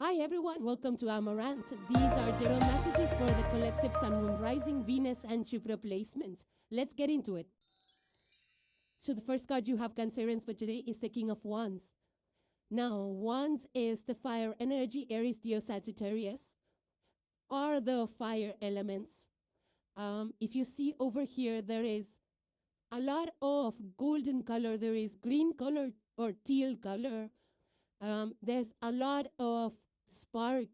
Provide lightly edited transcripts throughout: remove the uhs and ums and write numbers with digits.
Hi everyone, welcome to Amaranth. These are general messages for the collective Sun, Moon, Rising, Venus and Jupiter placements. Let's get into it. So the first card you have, Cancerians, for today is the King of Wands. Now, Wands is the fire energy. Aries, Leo, Sagittarius are the fire elements. If you see over here, there is a lot of golden color. There is green color or teal color. There's a lot of spark,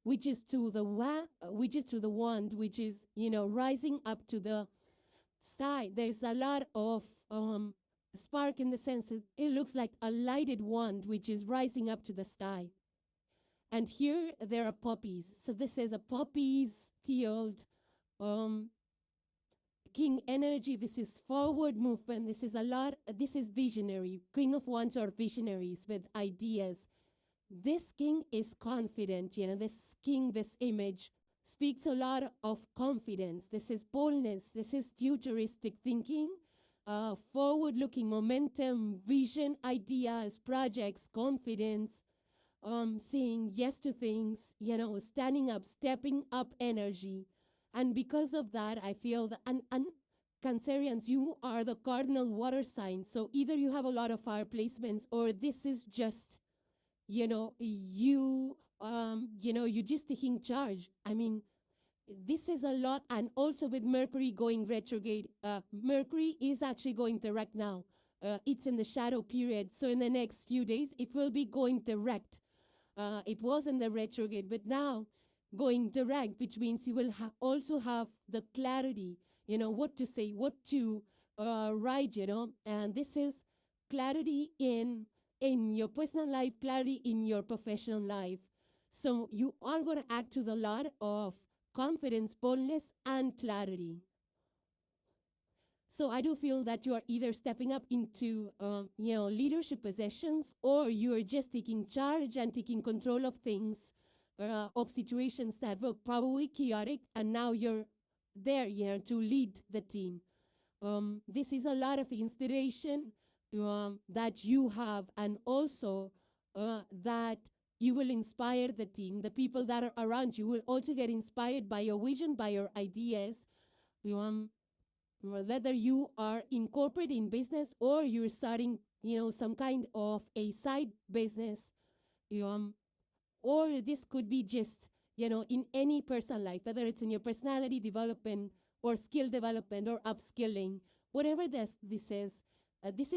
which is to the wand, which is, rising up to the sky. There's a lot of spark in the sense that it looks like a lighted wand, which is rising up to the sky. And here there are poppies. So this is a poppies field, King energy. This is forward movement. This is visionary. King of Wands are visionaries with ideas. This king is confident. This king, this image speaks a lot of confidence. This is boldness. This is futuristic thinking, forward-looking momentum, vision, ideas, projects, confidence, saying yes to things, standing up, stepping up energy. And because of that, I feel that, and Cancerians, you are the cardinal water sign. So either you have a lot of fire placements, or this is just, you're just taking charge. I mean, this is a lot. And also with Mercury going retrograde, Mercury is actually going direct now. It's in the shadow period. So in the next few days, it will be going direct. It was in the retrograde, but now going direct, which means you will also have the clarity, what to say, what to write, and this is clarity in your personal life, clarity in your professional life. So you are going to act with a lot of confidence, boldness, and clarity. So I do feel that you are either stepping up into, leadership positions, or you are just taking charge and taking control of things, of situations that were probably chaotic, and now you're there, to lead the team. This is a lot of inspiration that you have, and also that you will inspire the team. The people that are around you will also get inspired by your vision, by your ideas. Whether you are incorporating business or you're starting, some kind of a side business, or this could be just, in any personal life, whether it's in your personality development or skill development or upskilling, whatever this is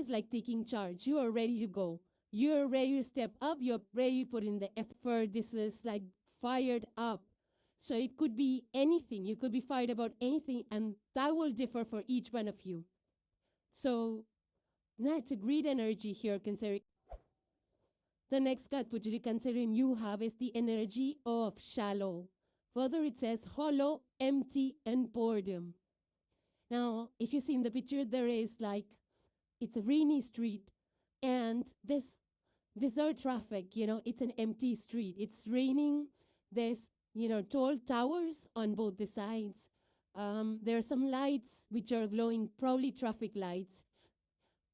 like taking charge. You are ready to go. You're ready to step up. You're ready to put in the effort. This is like fired up. So it could be anything. You could be fired about anything, and that will differ for each one of you. So that's a great energy here, considering. The next card, Pujari, considering you have, is the energy of shallow. Further, it says hollow, empty, and boredom. Now, if you see in the picture, there is like, it's a rainy street, and there's no traffic, it's an empty street. It's raining. There's, tall towers on both the sides. There are some lights which are glowing, probably traffic lights.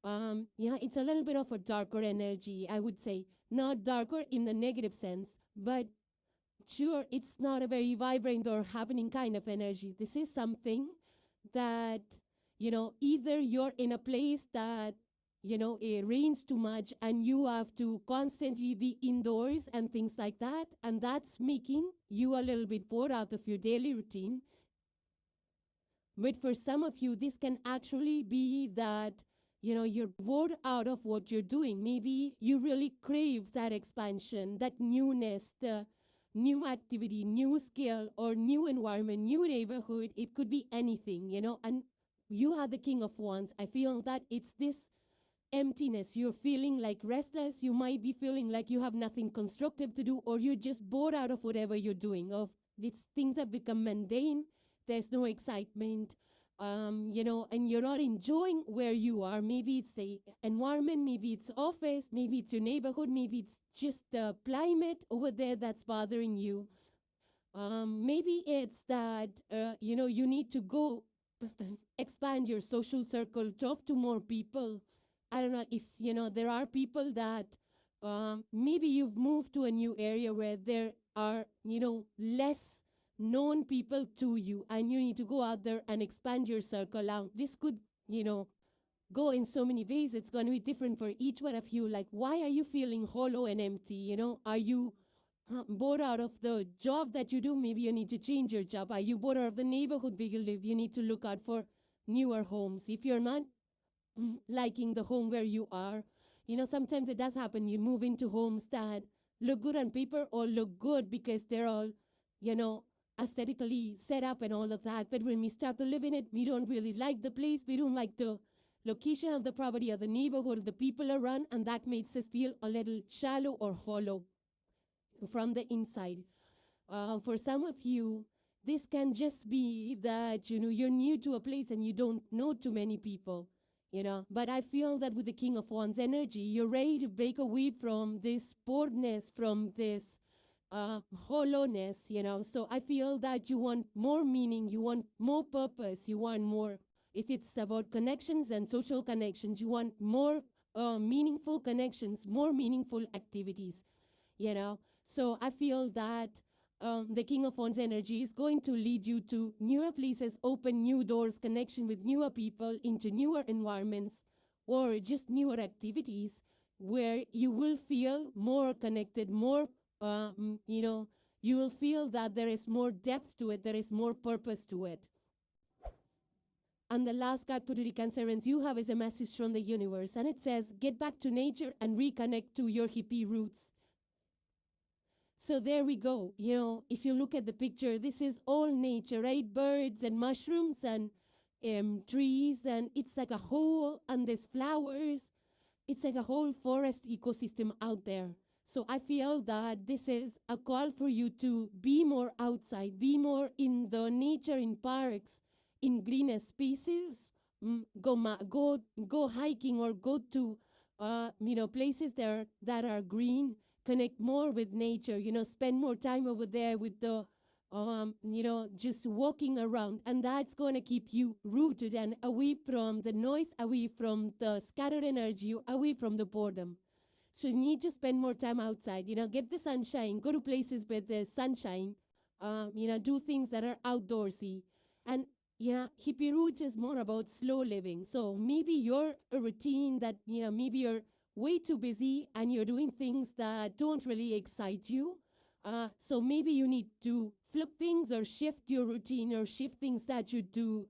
It's a little bit of a darker energy, I would say. Not darker in the negative sense, but sure, it's not a very vibrant or happening kind of energy. This is something that, either you're in a place that, it rains too much and you have to constantly be indoors and things like that. And that's making you a little bit bored out of your daily routine. But for some of you, this can actually be that, you're bored out of what you're doing. Maybe you really crave that expansion, that newness, the new activity, new skill, or new environment, new neighborhood. It could be anything, and you are the King of Wands. I feel that it's this emptiness. You're feeling like restless. You might be feeling like you have nothing constructive to do, or you're just bored out of whatever you're doing. These things have become mundane. There's no excitement, and you're not enjoying where you are. Maybe it's the environment, maybe it's office, maybe it's your neighborhood, maybe it's just the climate over there that's bothering you. Maybe it's that, you need to go expand your social circle, talk to more people. I don't know if, there are people that maybe you've moved to a new area where there are, less known people to you, and you need to go out there and expand your circle out. This could, go in so many ways. It's going to be different for each one of you. Like, why are you feeling hollow and empty? Are you bored out of the job that you do? Maybe you need to change your job. Are you bored out of the neighborhood where you live? You need to look out for newer homes. If you're not liking the home where you are, sometimes it does happen. You move into homes that look good on paper or look good because they're all, aesthetically set up and all of that. But when we start to live in it, we don't really like the place. We don't like the location of the property or the neighborhood or the people around, and that makes us feel a little shallow or hollow from the inside. For some of you, this can just be that, you're new to a place and you don't know too many people, But I feel that with the King of Wands energy, you're ready to break away from this boredness, from this hollowness, So I feel that you want more meaning, you want more purpose, you want more. If it's about connections and social connections, you want more meaningful connections, more meaningful activities, So I feel that the King of Wands energy is going to lead you to newer places, open new doors, connection with newer people, into newer environments, or just newer activities where you will feel more connected, more, you will feel that there is more depth to it, there is more purpose to it. And the last card, Purity Cancerians, you have is a message from the universe. And it says, get back to nature and reconnect to your hippie roots. So there we go. If you look at the picture, this is all nature, right? Birds and mushrooms and trees. And it's like a whole, and there's flowers. It's like a whole forest ecosystem out there. So I feel that this is a call for you to be more outside, be more in the nature, in parks, in greener spaces, go hiking or go to places that are green, connect more with nature, spend more time over there with the just walking around, and that's going to keep you rooted and away from the noise, away from the scattered energy, away from the boredom. So you need to spend more time outside, get the sunshine, go to places where there's sunshine, do things that are outdoorsy. And hippie roots is more about slow living. So maybe you're a routine that, maybe you're way too busy and you're doing things that don't really excite you. So maybe you need to flip things or shift your routine or shift things that you do,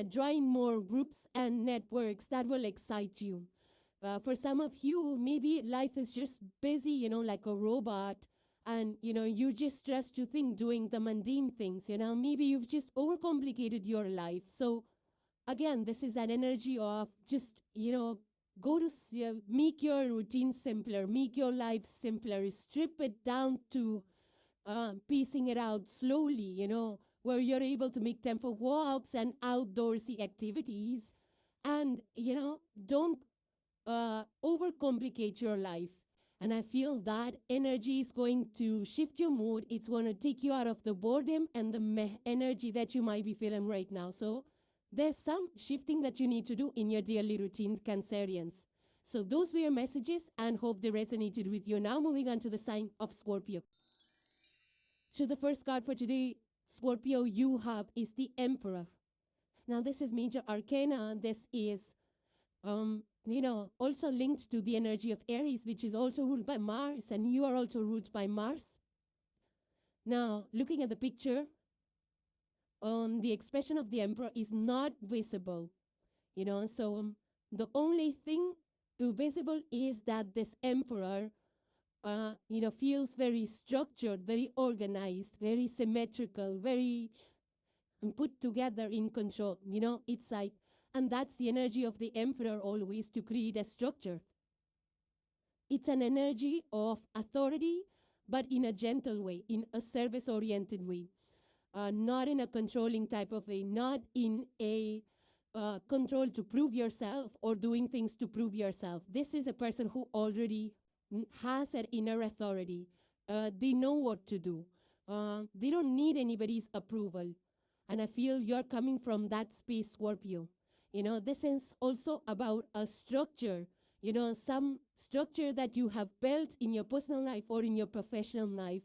join more groups and networks that will excite you. For some of you, maybe life is just busy, like a robot. And, you're just stressed to think doing the mundane things, Maybe you've just overcomplicated your life. So, again, this is an energy of just, go to make your routine simpler, make your life simpler, strip it down to piecing it out slowly, where you're able to make time for walks and outdoorsy activities. And, don't overcomplicate your life. And I feel that energy is going to shift your mood. It's going to take you out of the boredom and the energy that you might be feeling right now. So there's some shifting that you need to do in your daily routine, Cancerians. So those were your messages, and hope they resonated with you. Now moving on to the sign of Scorpio. So the first card for today, Scorpio, you have is the Emperor. Now this is major arcana. This is also linked to the energy of Aries, which is also ruled by Mars, and you are also ruled by Mars. Now, looking at the picture, the expression of the Emperor is not visible, so the only thing visible is that this Emperor, feels very structured, very organized, very symmetrical, very put together, in control, it's like. And that's the energy of the Emperor always, to create a structure. It's an energy of authority, but in a gentle way, in a service-oriented way. Not in a controlling type of way, not in a control to prove yourself or doing things to prove yourself. This is a person who already has an inner authority. They know what to do. They don't need anybody's approval. And I feel you're coming from that space, Scorpio. This is also about a structure, some structure that you have built in your personal life or in your professional life,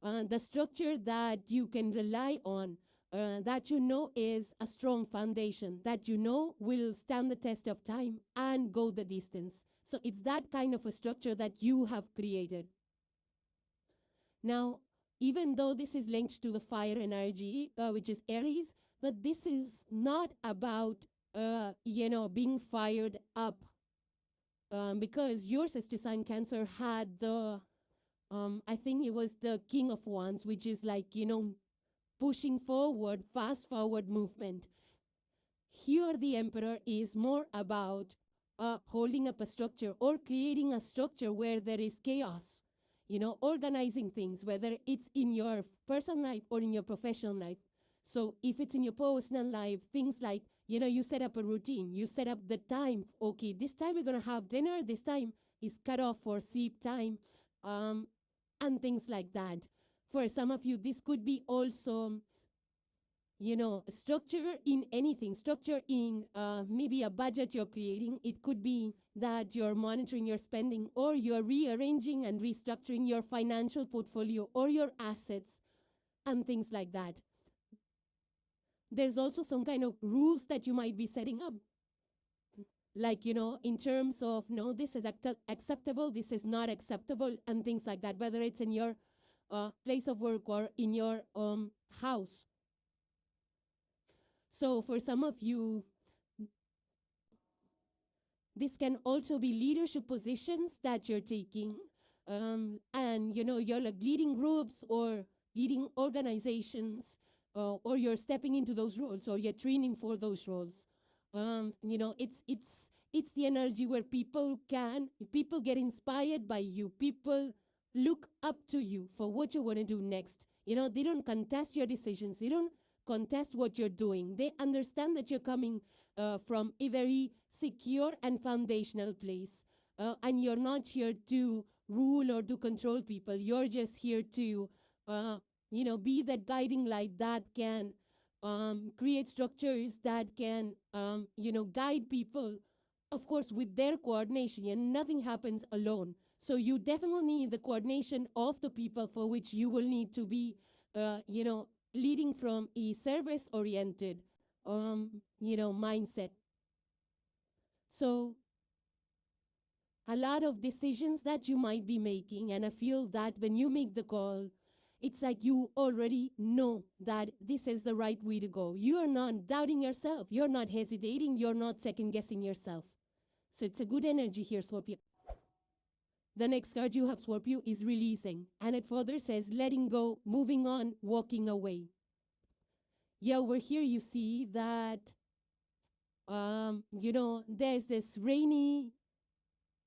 the structure that you can rely on, that is a strong foundation, that will stand the test of time and go the distance. So it's that kind of a structure that you have created. Now, even though this is linked to the fire energy, which is Aries, but this is not about, being fired up. Because your sister sign Cancer had the, I think it was the King of Wands, which is like, pushing forward, fast forward movement. Here, the Emperor is more about holding up a structure or creating a structure where there is chaos, organizing things, whether it's in your personal life or in your professional life. So if it's in your personal life, things like, you set up a routine, you set up the time. Okay, this time we're going to have dinner, this time is cut off for sleep time, and things like that. For some of you, this could be also, structure in anything, structure in maybe a budget you're creating. It could be that you're monitoring your spending, or you're rearranging and restructuring your financial portfolio or your assets and things like that. There's also some kind of rules that you might be setting up. Like, in terms of, no, this is acceptable, this is not acceptable, and things like that, whether it's in your place of work or in your house. So for some of you, this can also be leadership positions that you're taking. And, you're like leading groups or leading organizations, or you're stepping into those roles, or you're training for those roles. It's the energy where people get inspired by you. People look up to you for what you want to do next. They don't contest your decisions. They don't contest what you're doing. They understand that you're coming from a very secure and foundational place. And you're not here to rule or to control people. You're just here to, be that guiding light that can create structures that can, guide people, of course, with their coordination. And nothing happens alone. So you definitely need the coordination of the people, for which you will need to be, leading from a service-oriented, mindset. So a lot of decisions that you might be making, and I feel that when you make the call, it's like you already know that this is the right way to go. You're not doubting yourself. You're not hesitating. You're not second-guessing yourself. So it's a good energy here, Scorpio. The next card you have, Scorpio, is releasing. And it further says, letting go, moving on, walking away. Yeah, over here you see that, there's this rainy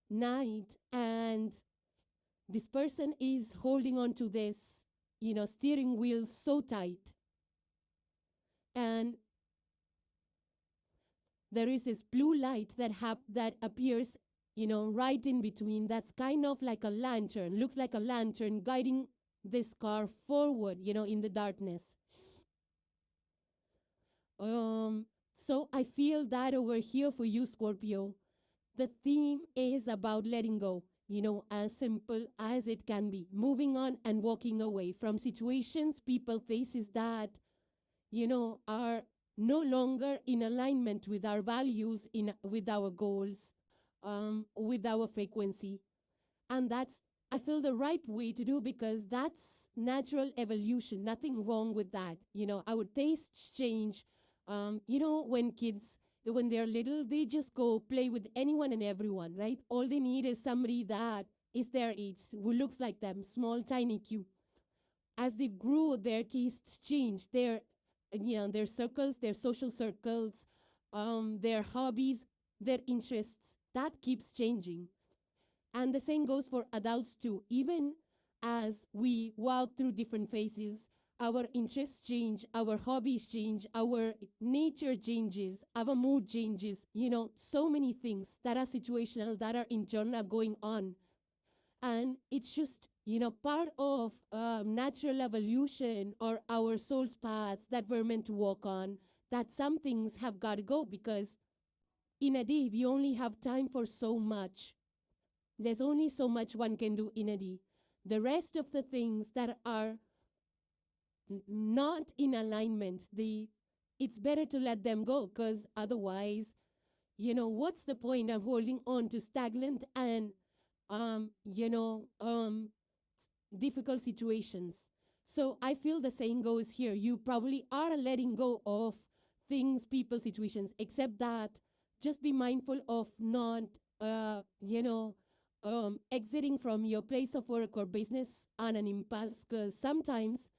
night, and this person is holding on to this, steering wheel so tight. And there is this blue light that appears, right in between. That's kind of like a lantern, looks like a lantern guiding this car forward, in the darkness. So I feel that over here for you, Scorpio, the theme is about letting go, as simple as it can be. Moving on and walking away from situations, people, faces that, are no longer in alignment with our values, with our goals, with our frequency. And that's, I feel, the right way to do, because that's natural evolution. Nothing wrong with that. Our tastes change. When kids, when they're little, they just go play with anyone and everyone, right? All they need is somebody that is their age, who looks like them, small, tiny, cute. As they grow, their tastes change. Their circles, their social circles, their hobbies, their interests, that keeps changing. And the same goes for adults too. Even as we walk through different phases, our interests change, our hobbies change, our nature changes, our mood changes, so many things that are situational, that are internal going on. And it's just, part of natural evolution, or our soul's paths that we're meant to walk on, that some things have got to go, because in a day, we only have time for so much. There's only so much one can do in a day. The rest of the things that are not in alignment, it's better to let them go, because otherwise, what's the point of holding on to stagnant and, difficult situations? So I feel the same goes here. You probably are letting go of things, people, situations, except that just be mindful of not, exiting from your place of work or business on an impulse, because sometimes,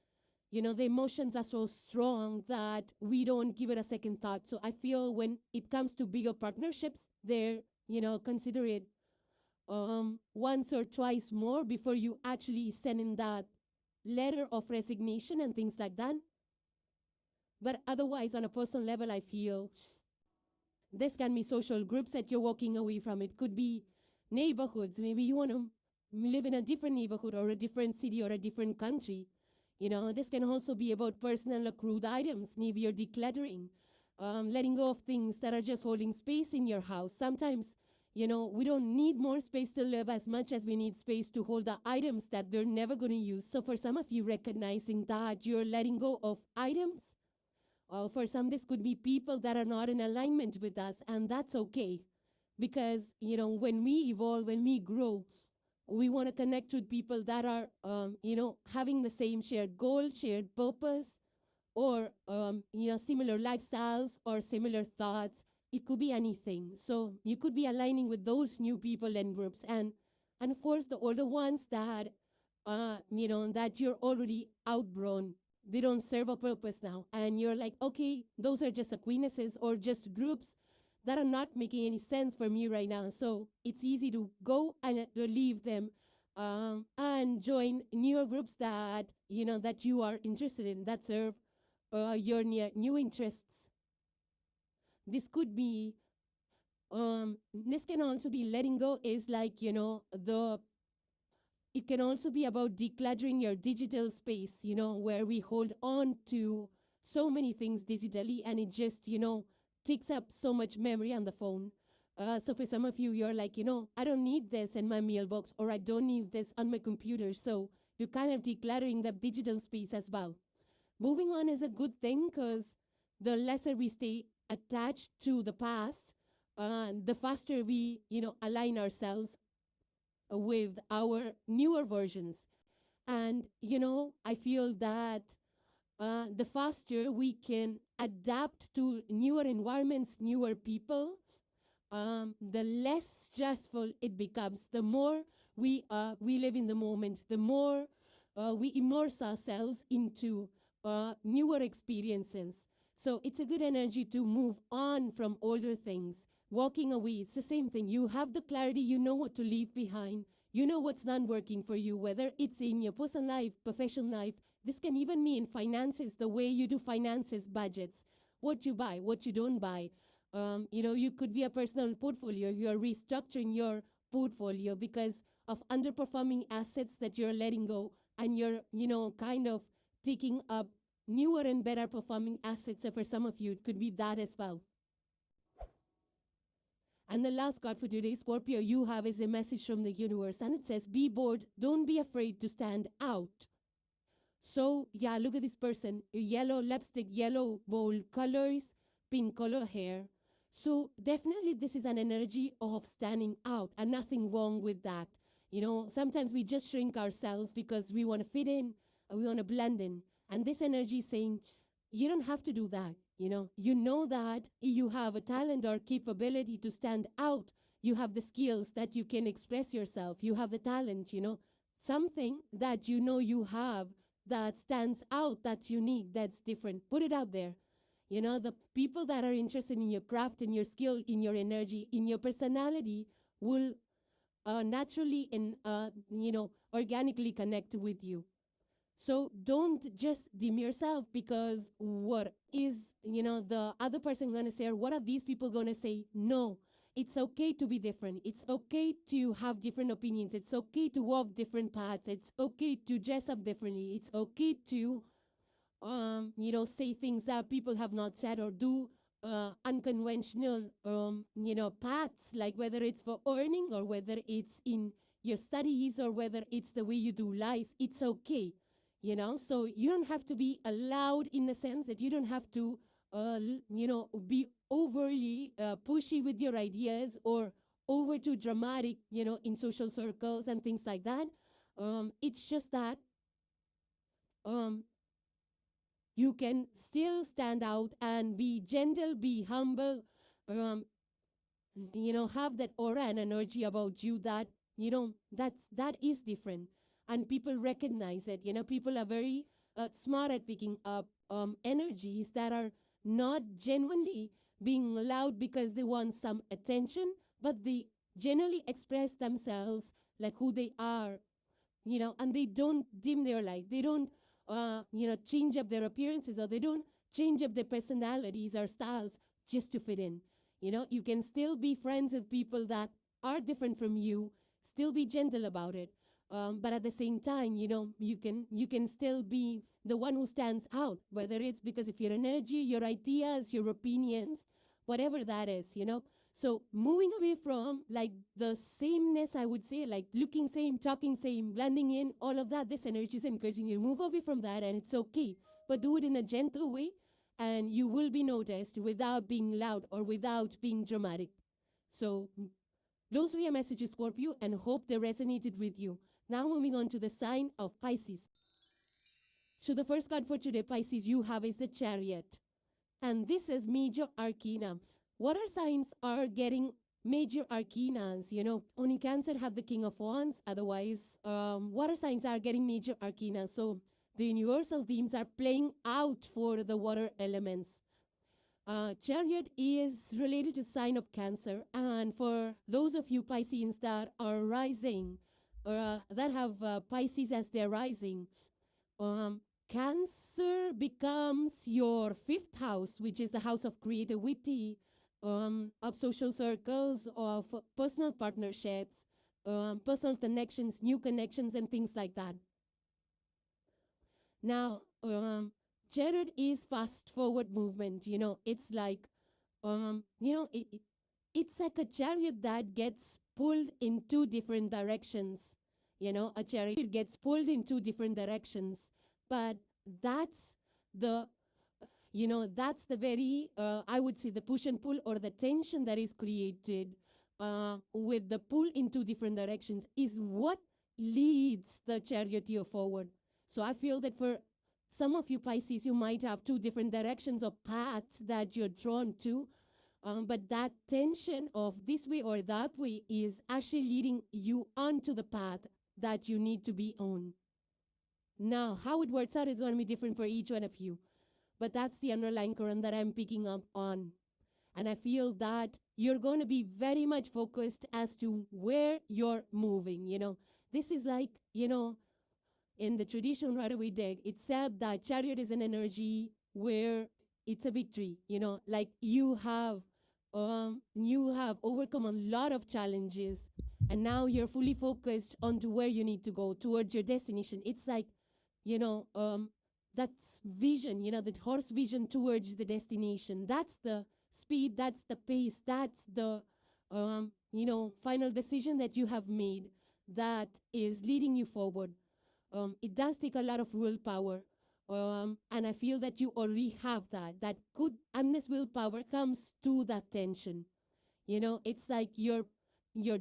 the emotions are so strong that we don't give it a second thought. So I feel when it comes to bigger partnerships, consider it once or twice more before you actually send in that letter of resignation and things like that. But otherwise, on a personal level, I feel this can be social groups that you're walking away from. It could be neighborhoods. Maybe you want to live in a different neighborhood or a different city or a different country. This can also be about personal accrued items. Maybe you're decluttering, letting go of things that are just holding space in your house. Sometimes, we don't need more space to live as much as we need space to hold the items that we're never going to use. So for some of you, recognizing that you're letting go of items. For some, this could be people that are not in alignment with us, and that's okay. Because, when we evolve, when we grow, we want to connect with people that are, having the same shared goal, shared purpose, or, similar lifestyles or similar thoughts. It could be anything. So you could be aligning with those new people and groups. And of course, the older ones that, that you're already outgrown. They don't serve a purpose now. And you're like, okay, those are just acquaintances or just groups that are not making any sense for me right now. So it's easy to go and leave them and join newer groups that, that you are interested in, that serve your new interests. This could be, this can also be letting go is like, it can also be about decluttering your digital space, where we hold on to so many things digitally and it just, takes up so much memory on the phone. So for some of you, you're like, I don't need this in my mailbox, or I don't need this on my computer. So you're kind of decluttering the digital space as well. Moving on is a good thing, because the lesser we stay attached to the past, the faster we, align ourselves with our newer versions. And, I feel that the faster we can adapt to newer environments, newer people, the less stressful it becomes. The more we live in the moment, the more we immerse ourselves into newer experiences. So it's a good energy to move on from older things. Walking away, it's the same thing. You have the clarity, you know what to leave behind. You know what's not working for you, whether it's in your personal life, professional life. This can even mean finances, the way you do finances, budgets, what you buy, what you don't buy. You could be a personal portfolio. You're restructuring your portfolio because of underperforming assets that you're letting go, and you're, kind of taking up newer and better performing assets. So for some of you, it could be that as well. And the last card for today, Scorpio, you have is a message from the universe. And it says, be bold, don't be afraid to stand out. So, yeah, look at this person. Yellow lipstick, yellow bold colors, pink color hair. So definitely this is an energy of standing out, and nothing wrong with that. Sometimes we just shrink ourselves because we want to fit in, and we want to blend in. And this energy is saying, you don't have to do that. You know that you have a talent or capability to stand out. You have the skills that you can express yourself. You have the talent, something that you have that stands out, that's unique, that's different. Put it out there. The people that are interested in your craft, in your skill, in your energy, in your personality will naturally and, organically connect with you. So don't just dim yourself because what is, the other person going to say, or what are these people going to say? No, it's okay to be different. It's okay to have different opinions. It's okay to walk different paths. It's okay to dress up differently. It's okay to, say things that people have not said, or do unconventional, paths, like whether it's for earning or whether it's in your studies or whether it's the way you do life, it's okay, So you don't have to be allowed in the sense that you don't have to, be overly pushy with your ideas or over too dramatic, in social circles and things like that. It's just that um, you can still stand out and be gentle, be humble, um, have that aura and energy about you that, that is different. And people recognize it. People are very smart at picking up energies that are not genuinely being loud because they want some attention, but they genuinely express themselves like who they are, and they don't dim their light. They don't, change up their appearances, or they don't change up their personalities or styles just to fit in. You can still be friends with people that are different from you, still be gentle about it. But at the same time, you can still be the one who stands out, whether it's because of your energy, your ideas, your opinions, whatever that is, So moving away from like the sameness, I would say, like looking same, talking same, blending in, all of that, this energy is encouraging you to move away from that, and it's okay. But do it in a gentle way, and you will be noticed without being loud or without being dramatic. So those were your messages, Scorpio, and hope they resonated with you. Now moving on to the sign of Pisces. So the first card for today, Pisces, you have is the Chariot. And this is major arcana. Water signs are getting major arcanas, Only Cancer have the King of Wands. Otherwise, water signs are getting major arcana. So the universal themes are playing out for the water elements. Chariot is related to sign of Cancer. And for those of you Pisceans that are rising, or that have Pisces as their rising, Cancer becomes your fifth house, which is the house of creativity, of social circles, of personal partnerships, personal connections, new connections, and things like that. Now, Chariot is fast forward movement. It's like, it's like a chariot that gets pulled in two different directions. A chariot gets pulled in two different directions. But that's the, that's the very, I would say, the push and pull, or the tension that is created with the pull in two different directions is what leads the charioteer forward. So I feel that for some of you Pisces, you might have two different directions or paths that you're drawn to. But that tension of this way or that way is actually leading you onto the path that you need to be on. Now, how it works out is going to be different for each one of you. But that's the underlying current that I'm picking up on. And I feel that you're going to be very much focused as to where you're moving. This is like, in the traditional Rider-Waite deck, it said that Chariot is an energy where it's a victory. Like you have overcome a lot of challenges, and now you're fully focused onto where you need to go towards your destination. It's like, that's vision, that horse vision towards the destination. That's the speed, that's the pace, that's the, final decision that you have made that is leading you forward. It does take a lot of willpower, and I feel that you already have that. That good, and this willpower comes to that tension. It's like you're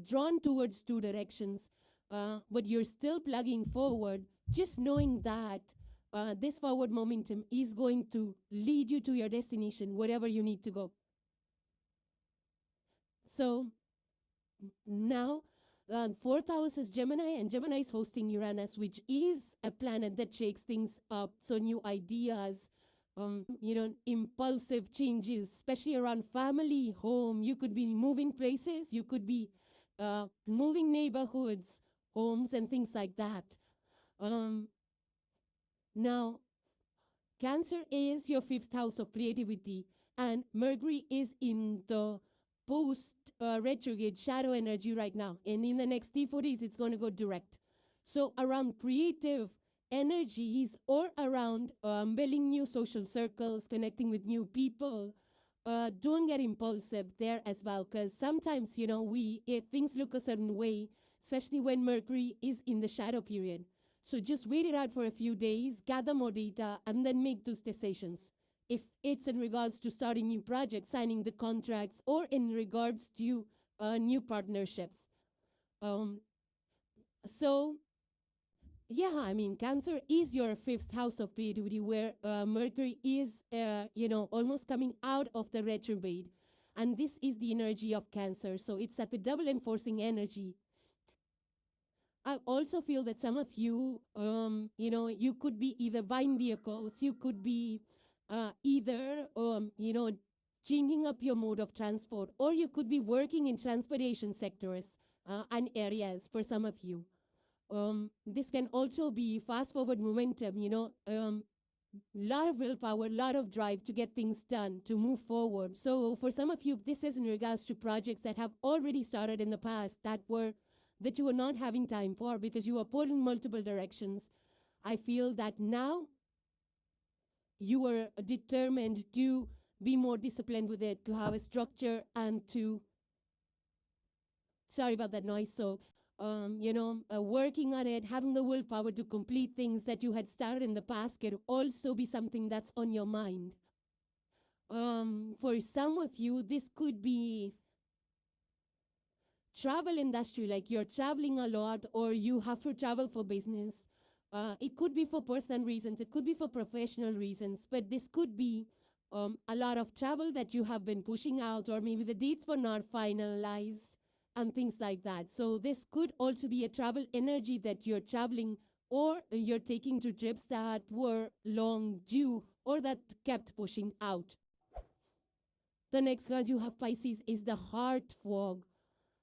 drawn towards two directions, but you're still plugging forward, just knowing that this forward momentum is going to lead you to your destination, wherever you need to go. So now, fourth house is Gemini, and Gemini is hosting Uranus, which is a planet that shakes things up. So new ideas, impulsive changes, especially around family, home. You could be moving places, you could be moving neighborhoods, homes, and things like that. Now, Cancer is your fifth house of creativity, and Mercury is in the post-retrograde shadow energy right now. And in the next 4 days, it's going to go direct. So around creative energies, or around building new social circles, connecting with new people, don't get impulsive there as well, because sometimes, if things look a certain way, especially when Mercury is in the shadow period. So just wait it out for a few days, gather more data, and then make those decisions. If it's in regards to starting new projects, signing the contracts, or in regards to new partnerships. So yeah, I mean, Cancer is your fifth house of creativity, where Mercury is, almost coming out of the retrograde. And this is the energy of Cancer. So it's a double enforcing energy. I also feel that some of you, you could be either buying vehicles, you could be either, changing up your mode of transport, or you could be working in transportation sectors and areas for some of you. This can also be fast forward momentum, lot of willpower, lot of drive to get things done, to move forward. So for some of you, this is in regards to projects that have already started in the past that you were not having time for because you were pulled in multiple directions. I feel that now you are determined to be more disciplined with it, to have a structure, and to, sorry about that noise, so, working on it, having the willpower to complete things that you had started in the past can also be something that's on your mind. For some of you, this could be travel industry, like you're traveling a lot or you have to travel for business. It could be for personal reasons, it could be for professional reasons, but this could be a lot of travel that you have been pushing out, or maybe the dates were not finalized and things like that. So this could also be a travel energy that you're traveling, or you're taking to trips that were long due or that kept pushing out. The next card you have, Pisces, is the heart fog.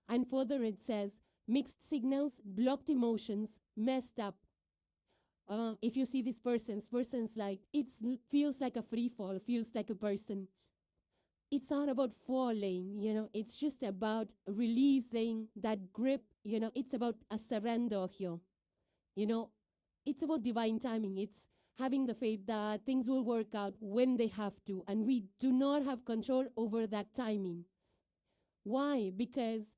And further it says, mixed signals, blocked emotions, messed up. If you see this person's like, it feels like a free fall, feels like a person. It's not about falling, it's just about releasing that grip, it's about a surrender here. It's about divine timing. It's having the faith that things will work out when they have to, and we do not have control over that timing. Why? Because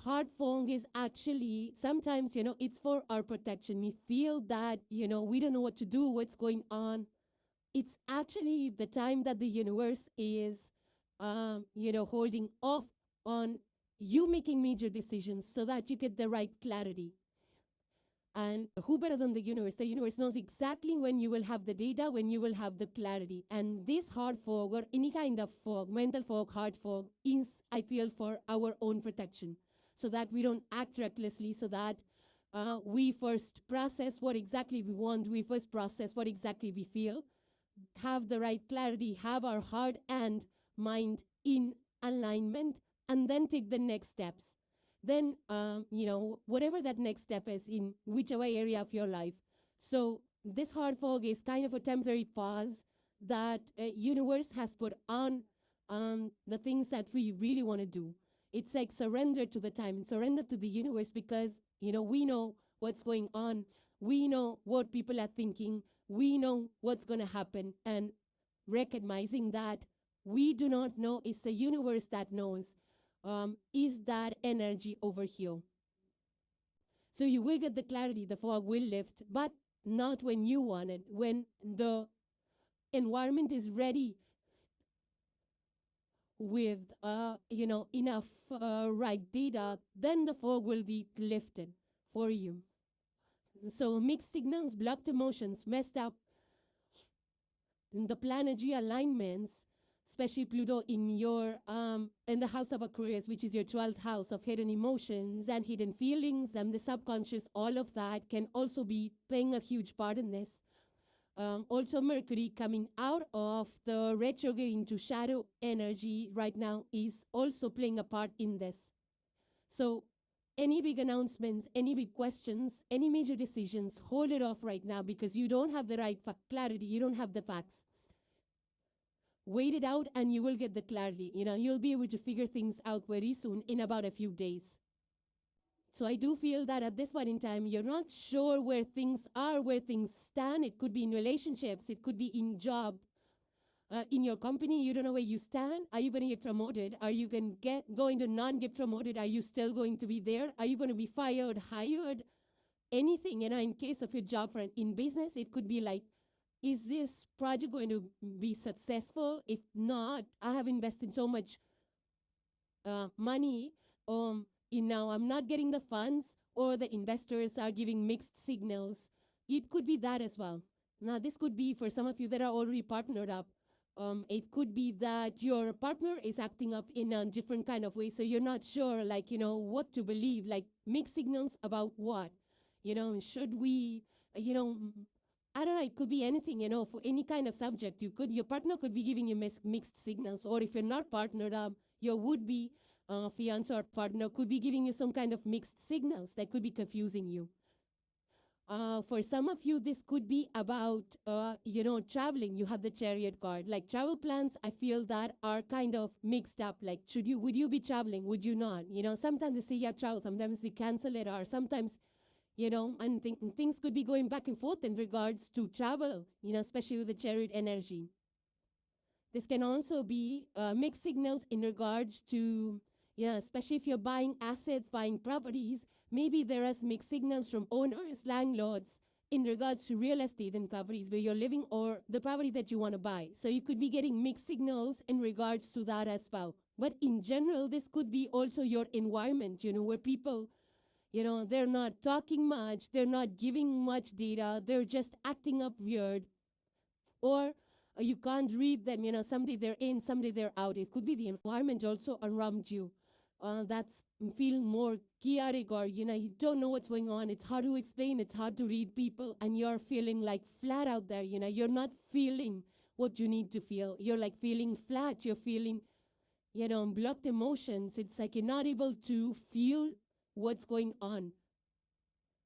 heart fog is actually, sometimes, it's for our protection. We feel that, we don't know what to do, what's going on. It's actually the time that the universe is, holding off on you making major decisions so that you get the right clarity. And who better than the universe? The universe knows exactly when you will have the data, when you will have the clarity. And this heart fog, or any kind of fog, mental fog, heart fog, is, I feel, for our own protection, so that we don't act recklessly, so that we first process what exactly we want, we first process what exactly we feel, have the right clarity, have our heart and mind in alignment, and then take the next steps. Then, whatever that next step is in whichever area of your life. So this heart fog is kind of a temporary pause that universe has put on the things that we really want to do. It's like surrender to the time, surrender to the universe, because, we know what's going on. We know what people are thinking. We know what's going to happen. And recognizing that we do not know, it's the universe that knows, is that energy over here. So you will get the clarity, the fog will lift, but not when you want it. When the environment is ready with, enough right data, then the fog will be lifted for you. So mixed signals, blocked emotions, messed up. The planetary alignments, especially Pluto in your in the house of Aquarius, which is your 12th house of hidden emotions and hidden feelings and the subconscious, all of that can also be playing a huge part in this. Also, Mercury coming out of the retrograde into shadow energy right now is also playing a part in this. So any big announcements, any big questions, any major decisions, hold it off right now, because you don't have the right clarity, you don't have the facts. Wait it out and you will get the clarity. You'll be able to figure things out very soon, in about a few days. So I do feel that at this point in time, you're not sure where things are, where things stand. It could be in relationships, it could be in job, in your company, you don't know where you stand. Are you going to get promoted? Are you going to not get promoted? Are you still going to be there? Are you going to be fired, hired? Anything, in case of your job in business, it could be like, is this project going to be successful? If not, I have invested so much money in now I'm not getting the funds, or the investors are giving mixed signals. It could be that as well. Now, this could be for some of you that are already partnered up. It could be that your partner is acting up in a different kind of way, so you're not sure, what to believe, like mixed signals about what? Should we, I don't know, it could be anything, for any kind of subject. Your partner could be giving you mixed signals, or if you're not partnered up, your would-be fiance or partner could be giving you some kind of mixed signals that could be confusing you. For some of you, this could be about, traveling. You have the Chariot card. Like travel plans, I feel that are kind of mixed up. Like, would you be traveling? Would you not? Sometimes they say, yeah, travel. Sometimes they cancel it, or sometimes, and things could be going back and forth in regards to travel, especially with the Chariot energy. This can also be mixed signals in regards to, especially if you're buying assets, buying properties, maybe there is mixed signals from owners, landlords, in regards to real estate and properties where you're living or the property that you want to buy. So you could be getting mixed signals in regards to that as well. But in general, this could be also your environment, where people, they're not talking much, they're not giving much data, they're just acting up weird. Or you can't read them, someday they're in, someday they're out. It could be the environment also around you. That's feeling more chaotic, or, you don't know what's going on. It's hard to explain. It's hard to read people, and you're feeling like flat out there. You're not feeling what you need to feel. You're like feeling flat. You're feeling, blocked emotions. It's like you're not able to feel what's going on.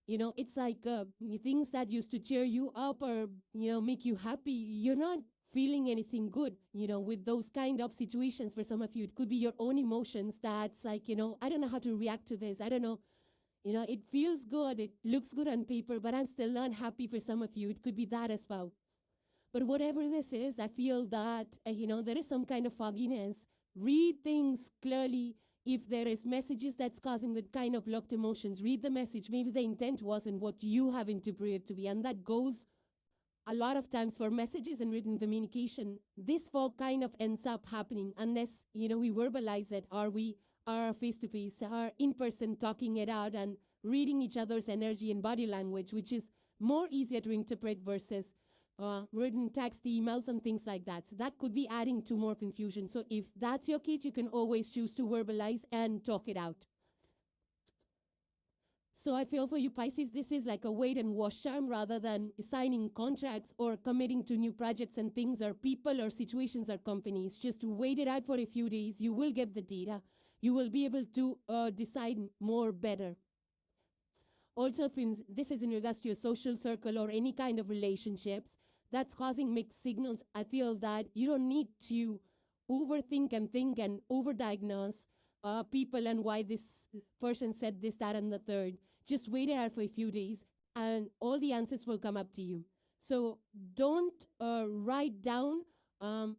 It's like things that used to cheer you up or, make you happy. You're not feeling anything good, with those kind of situations. For some of you, it could be your own emotions that's like, I don't know how to react to this. I don't know, it feels good. It looks good on paper, but I'm still not happy. For some of you, it could be that as well. But whatever this is, I feel that, there is some kind of fogginess. Read things clearly. If there is messages that's causing that kind of locked emotions, read the message. Maybe the intent wasn't what you have interpreted to be, and that goes a lot of times for messages and written communication. This fog kind of ends up happening unless, we verbalize it, or we are face-to-face, are in person talking it out and reading each other's energy and body language, which is more easier to interpret versus written text, emails, and things like that. So that could be adding to more confusion. So if that's your case, you can always choose to verbalize and talk it out. So I feel for you, Pisces, this is like a wait and watch charm rather than signing contracts or committing to new projects and things or people or situations or companies. Just to wait it out for a few days. You will get the data. You will be able to decide more better. Also, if this is in regards to your social circle or any kind of relationships that's causing mixed signals, I feel that you don't need to overthink and think and overdiagnose people and why this person said this, that, and the third. Just wait it out for a few days, and all the answers will come up to you. So don't write down, don't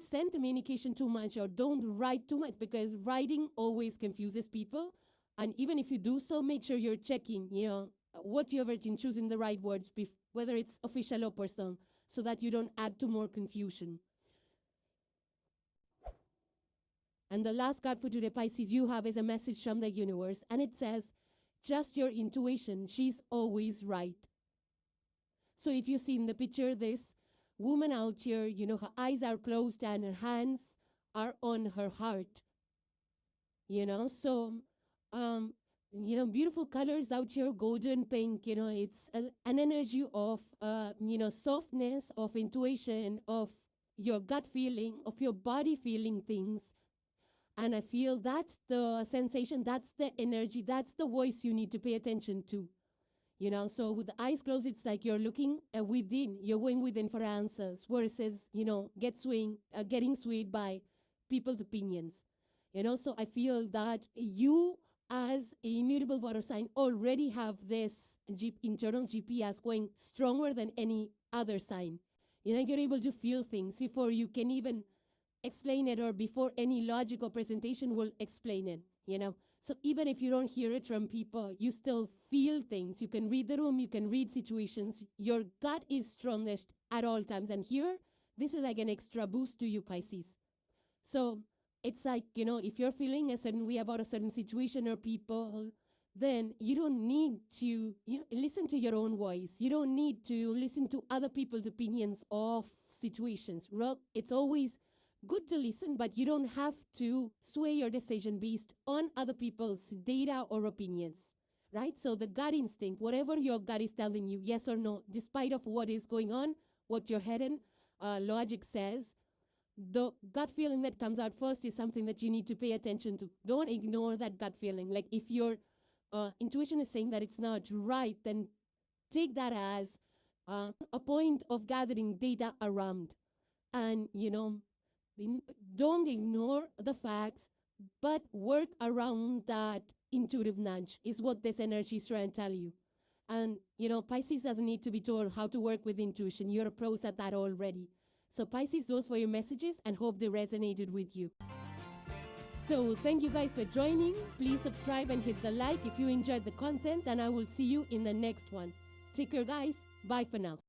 send communication too much, or don't write too much, because writing always confuses people. And even if you do so, make sure you're checking, what you're writing, choosing the right words, whether it's official or personal, so that you don't add to more confusion. And the last card for today, Pisces, you have is a message from the universe. And it says, just your intuition. She's always right. So if you see in the picture this woman out here, her eyes are closed and her hands are on her heart. So beautiful colors out here, golden, pink, it's an energy of, softness, of intuition, of your gut feeling, of your body feeling things. And I feel that's the sensation, that's the energy, that's the voice you need to pay attention to. So with the eyes closed, it's like you're looking within, you're going within for answers, versus, getting swayed by people's opinions. So I feel that you, as a immutable water sign, already have this internal GPS going stronger than any other sign. You're able to feel things before you can even explain it or before any logical presentation will explain it. So even if you don't hear it from people, you still feel things. You can read the room, you can read situations. Your gut is strongest at all times. And here, this is like an extra boost to you, Pisces. So it's like, if you're feeling a certain way about a certain situation or people, then you don't need to listen to your own voice. You don't need to listen to other people's opinions of situations. Well, it's always good to listen, but you don't have to sway your decision based on other people's data or opinions, right? So the gut instinct, whatever your gut is telling you, yes or no, despite of what is going on, what your head and logic says, the gut feeling that comes out first is something that you need to pay attention to. Don't ignore that gut feeling. Like if your intuition is saying that it's not right, then take that as a point of gathering data around. And, don't ignore the facts, but work around that intuitive nudge is what this energy is trying to tell you. And, Pisces doesn't need to be told how to work with intuition. You're a pros at that already. So Pisces, those were your messages and hope they resonated with you. So thank you guys for joining. Please subscribe and hit the like if you enjoyed the content, and I will see you in the next one. Take care, guys. Bye for now.